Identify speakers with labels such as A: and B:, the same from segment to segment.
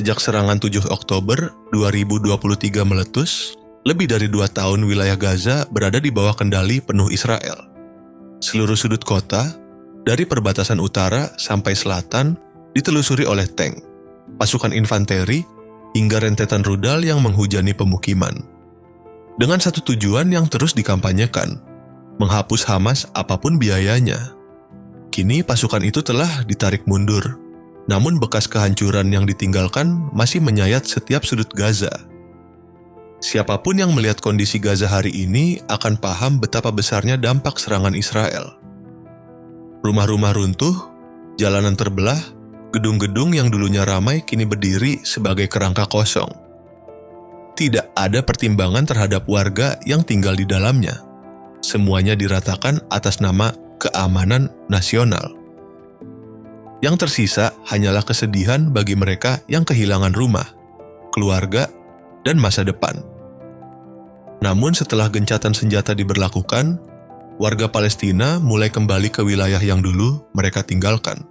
A: Sejak serangan 7 Oktober 2023 meletus, lebih dari 2 tahun wilayah Gaza berada di bawah kendali penuh Israel. Seluruh sudut kota, dari perbatasan utara sampai selatan, ditelusuri oleh tank, pasukan infanteri, hingga rentetan rudal yang menghujani pemukiman. Dengan satu tujuan yang terus dikampanyekan, menghapus Hamas apapun biayanya. Kini pasukan itu telah ditarik mundur. Namun bekas kehancuran yang ditinggalkan masih menyayat setiap sudut Gaza. Siapapun yang melihat kondisi Gaza hari ini akan paham betapa besarnya dampak serangan Israel. Rumah-rumah runtuh, jalanan terbelah, gedung-gedung yang dulunya ramai kini berdiri sebagai kerangka kosong. Tidak ada pertimbangan terhadap warga yang tinggal di dalamnya. Semuanya diratakan atas nama keamanan nasional. Yang tersisa hanyalah kesedihan bagi mereka yang kehilangan rumah, keluarga, dan masa depan. Namun setelah gencatan senjata diberlakukan, warga Palestina mulai kembali ke wilayah yang dulu mereka tinggalkan.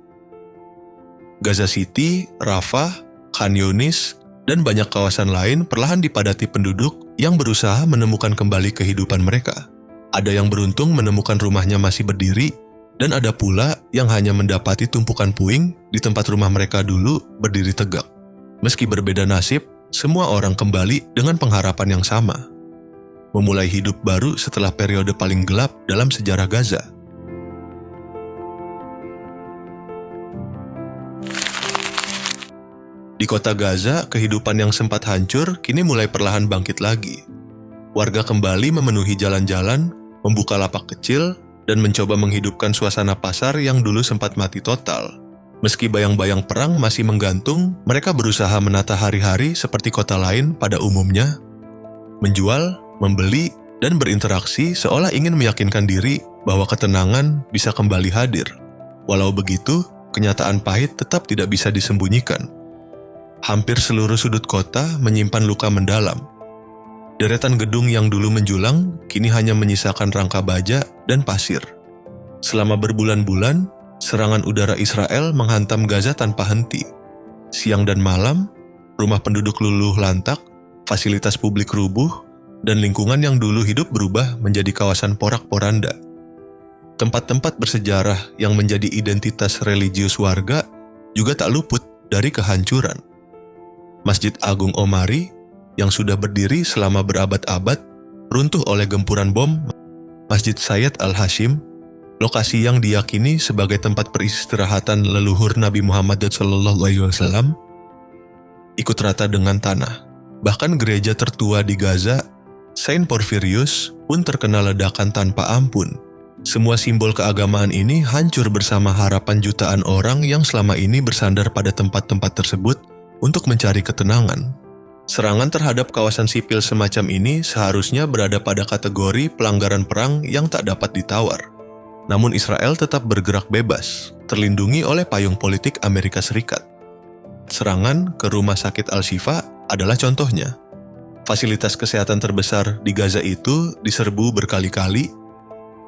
A: Gaza City, Rafah, Khan Yunis, dan banyak kawasan lain perlahan dipadati penduduk yang berusaha menemukan kembali kehidupan mereka. Ada yang beruntung menemukan rumahnya masih berdiri, dan ada pula yang hanya mendapati tumpukan puing di tempat rumah mereka dulu berdiri tegak. Meski berbeda nasib, semua orang kembali dengan pengharapan yang sama. Memulai hidup baru setelah periode paling gelap dalam sejarah Gaza. Di kota Gaza, kehidupan yang sempat hancur kini mulai perlahan bangkit lagi. Warga kembali memenuhi jalan-jalan, membuka lapak kecil, dan mencoba menghidupkan suasana pasar yang dulu sempat mati total. Meski bayang-bayang perang masih menggantung, mereka berusaha menata hari-hari seperti kota lain pada umumnya. Menjual, membeli, dan berinteraksi seolah ingin meyakinkan diri bahwa ketenangan bisa kembali hadir. Walau begitu, kenyataan pahit tetap tidak bisa disembunyikan. Hampir seluruh sudut kota menyimpan luka mendalam. Deretan gedung yang dulu menjulang kini hanya menyisakan rangka baja dan pasir. Selama berbulan-bulan, serangan udara Israel menghantam Gaza tanpa henti. Siang dan malam, rumah penduduk luluh lantak, fasilitas publik rubuh, dan lingkungan yang dulu hidup berubah menjadi kawasan porak-poranda. Tempat-tempat bersejarah yang menjadi identitas religius warga juga tak luput dari kehancuran. Masjid Agung Omari yang sudah berdiri selama berabad-abad, runtuh oleh gempuran bom. Masjid Sayyid Al-Hashim, lokasi yang diyakini sebagai tempat peristirahatan leluhur Nabi Muhammad SAW, ikut rata dengan tanah. Bahkan gereja tertua di Gaza, Saint Porphyrius, pun terkena ledakan tanpa ampun. Semua simbol keagamaan ini hancur bersama harapan jutaan orang yang selama ini bersandar pada tempat-tempat tersebut untuk mencari ketenangan. Serangan terhadap kawasan sipil semacam ini seharusnya berada pada kategori pelanggaran perang yang tak dapat ditawar. Namun Israel tetap bergerak bebas, terlindungi oleh payung politik Amerika Serikat. Serangan ke rumah sakit Al-Shifa adalah contohnya. Fasilitas kesehatan terbesar di Gaza itu diserbu berkali-kali,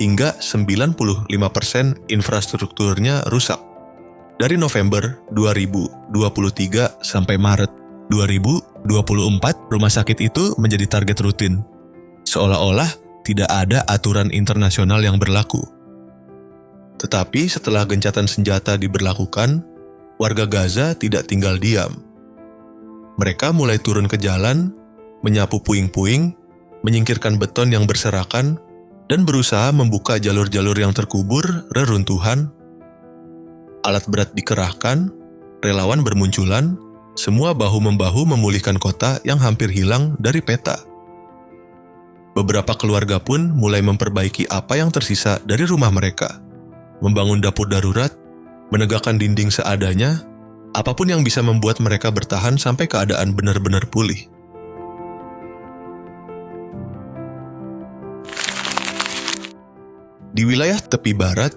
A: hingga 95% infrastrukturnya rusak. Dari November 2023 sampai Maret 2024, rumah sakit itu menjadi target rutin, seolah-olah tidak ada aturan internasional yang berlaku. Tetapi setelah gencatan senjata diberlakukan, warga Gaza tidak tinggal diam. Mereka mulai turun ke jalan, menyapu puing-puing, menyingkirkan beton yang berserakan, dan berusaha membuka jalur-jalur yang terkubur reruntuhan. Alat berat dikerahkan, relawan bermunculan, semua bahu-membahu memulihkan kota yang hampir hilang dari peta. Beberapa keluarga pun mulai memperbaiki apa yang tersisa dari rumah mereka, membangun dapur darurat, menegakkan dinding seadanya, apapun yang bisa membuat mereka bertahan sampai keadaan benar-benar pulih. Di wilayah tepi barat,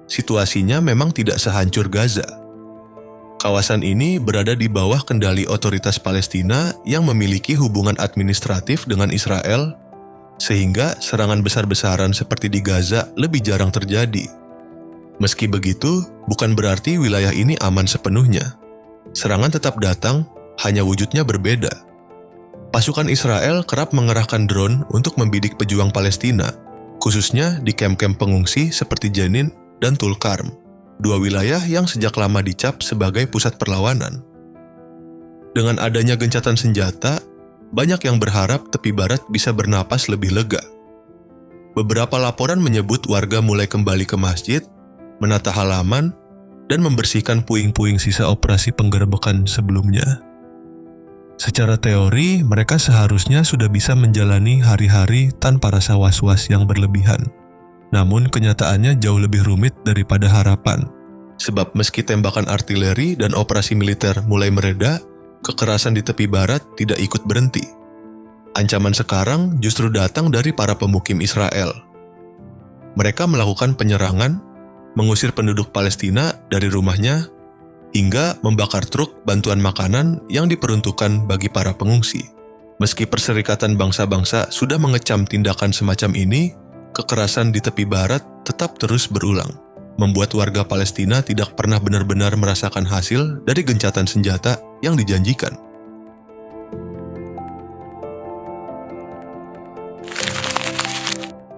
A: situasinya memang tidak sehancur Gaza. Kawasan ini berada di bawah kendali otoritas Palestina yang memiliki hubungan administratif dengan Israel, sehingga serangan besar-besaran seperti di Gaza lebih jarang terjadi. Meski begitu, bukan berarti wilayah ini aman sepenuhnya. Serangan tetap datang, hanya wujudnya berbeda. Pasukan Israel kerap mengerahkan drone untuk membidik pejuang Palestina, khususnya di kamp-kamp pengungsi seperti Jenin dan Tulkarm, dua wilayah yang sejak lama dicap sebagai pusat perlawanan. Dengan adanya gencatan senjata, banyak yang berharap tepi barat bisa bernapas lebih lega. Beberapa laporan menyebut warga mulai kembali ke masjid, menata halaman, dan membersihkan puing-puing sisa operasi penggerebekan sebelumnya. Secara teori, mereka seharusnya sudah bisa menjalani hari-hari tanpa rasa was-was yang berlebihan. Namun kenyataannya jauh lebih rumit daripada harapan. Sebab meski tembakan artileri dan operasi militer mulai mereda, kekerasan di tepi barat tidak ikut berhenti. Ancaman sekarang justru datang dari para pemukim Israel. Mereka melakukan penyerangan, mengusir penduduk Palestina dari rumahnya, hingga membakar truk bantuan makanan yang diperuntukkan bagi para pengungsi. Meski Perserikatan Bangsa-Bangsa sudah mengecam tindakan semacam ini, kekerasan di tepi barat tetap terus berulang, membuat warga Palestina tidak pernah benar-benar merasakan hasil dari gencatan senjata yang dijanjikan.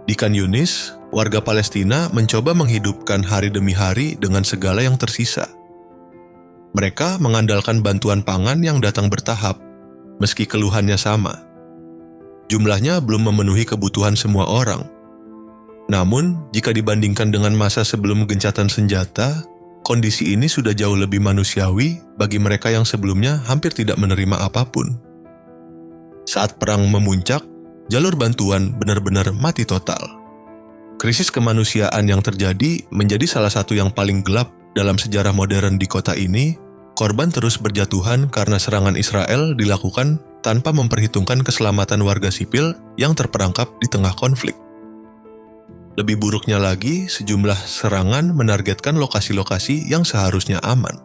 A: Di Khan Yunis, warga Palestina mencoba menghidupkan hari demi hari dengan segala yang tersisa. Mereka mengandalkan bantuan pangan yang datang bertahap, meski keluhannya sama. Jumlahnya belum memenuhi kebutuhan semua orang. Namun, jika dibandingkan dengan masa sebelum gencatan senjata, kondisi ini sudah jauh lebih manusiawi bagi mereka yang sebelumnya hampir tidak menerima apapun. Saat perang memuncak, jalur bantuan benar-benar mati total. Krisis kemanusiaan yang terjadi menjadi salah satu yang paling gelap dalam sejarah modern di kota ini. Korban terus berjatuhan karena serangan Israel dilakukan tanpa memperhitungkan keselamatan warga sipil yang terperangkap di tengah konflik. Lebih buruknya lagi, sejumlah serangan menargetkan lokasi-lokasi yang seharusnya aman.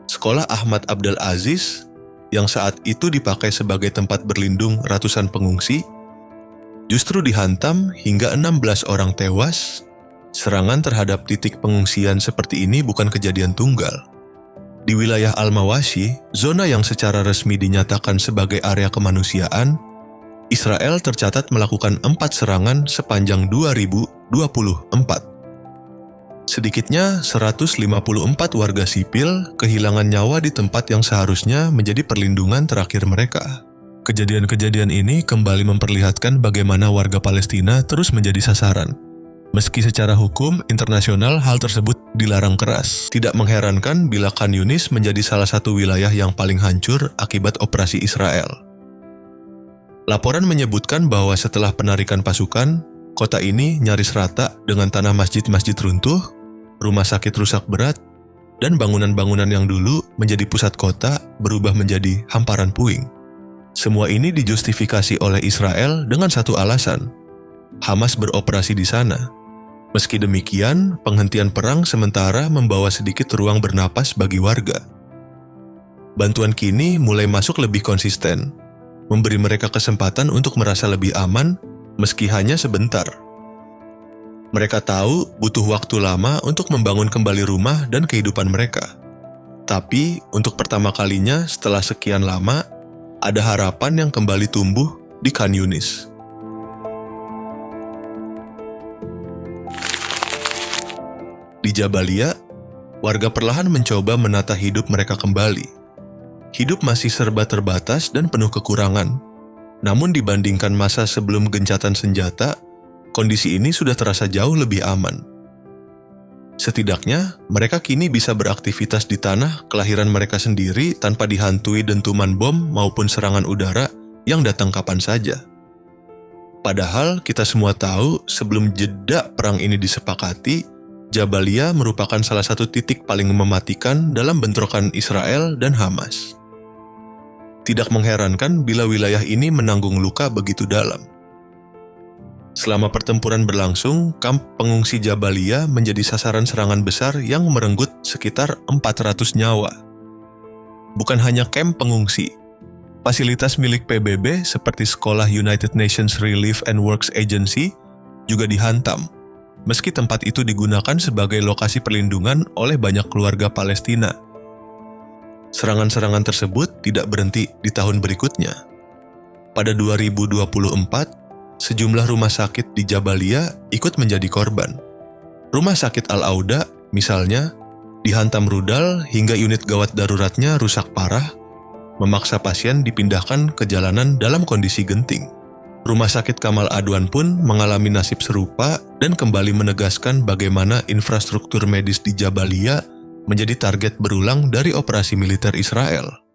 A: Sekolah Ahmad Abdul Aziz, yang saat itu dipakai sebagai tempat berlindung ratusan pengungsi, justru dihantam hingga 16 orang tewas. Serangan terhadap titik pengungsian seperti ini bukan kejadian tunggal. Di wilayah Al-Mawashi, zona yang secara resmi dinyatakan sebagai area kemanusiaan, Israel tercatat melakukan 4 serangan sepanjang 2024. Sedikitnya 154 warga sipil kehilangan nyawa di tempat yang seharusnya menjadi perlindungan terakhir mereka. Kejadian-kejadian ini kembali memperlihatkan bagaimana warga Palestina terus menjadi sasaran. Meski secara hukum internasional hal tersebut dilarang keras, tidak mengherankan bila Khan Yunis menjadi salah satu wilayah yang paling hancur akibat operasi Israel. Laporan menyebutkan bahwa setelah penarikan pasukan, kota ini nyaris rata dengan tanah masjid-masjid runtuh, rumah sakit rusak berat, dan bangunan-bangunan yang dulu menjadi pusat kota berubah menjadi hamparan puing. Semua ini dijustifikasi oleh Israel dengan satu alasan: Hamas beroperasi di sana. Meski demikian, penghentian perang sementara membawa sedikit ruang bernapas bagi warga. Bantuan kini mulai masuk lebih konsisten, memberi mereka kesempatan untuk merasa lebih aman meski hanya sebentar. Mereka tahu butuh waktu lama untuk membangun kembali rumah dan kehidupan mereka. Tapi untuk pertama kalinya setelah sekian lama, ada harapan yang kembali tumbuh di Khan Yunis. Di Jabalia, warga perlahan mencoba menata hidup mereka kembali. Hidup masih serba terbatas dan penuh kekurangan. Namun dibandingkan masa sebelum gencatan senjata, kondisi ini sudah terasa jauh lebih aman. Setidaknya, mereka kini bisa beraktivitas di tanah kelahiran mereka sendiri tanpa dihantui dentuman bom maupun serangan udara yang datang kapan saja. Padahal kita semua tahu sebelum jeda perang ini disepakati, Jabalia merupakan salah satu titik paling mematikan dalam bentrokan Israel dan Hamas. Tidak mengherankan bila wilayah ini menanggung luka begitu dalam. Selama pertempuran berlangsung, kamp pengungsi Jabalia menjadi sasaran serangan besar yang merenggut sekitar 400 nyawa. Bukan hanya kamp pengungsi, fasilitas milik PBB seperti Sekolah United Nations Relief and Works Agency juga dihantam, meski tempat itu digunakan sebagai lokasi perlindungan oleh banyak keluarga Palestina. Serangan-serangan tersebut tidak berhenti di tahun berikutnya. Pada 2024, sejumlah rumah sakit di Jabalia ikut menjadi korban. Rumah sakit Al-Auda, misalnya, dihantam rudal hingga unit gawat daruratnya rusak parah, memaksa pasien dipindahkan ke jalanan dalam kondisi genting. Rumah sakit Kamal Adwan pun mengalami nasib serupa dan kembali menegaskan bagaimana infrastruktur medis di Jabalia menjadi target berulang dari operasi militer Israel.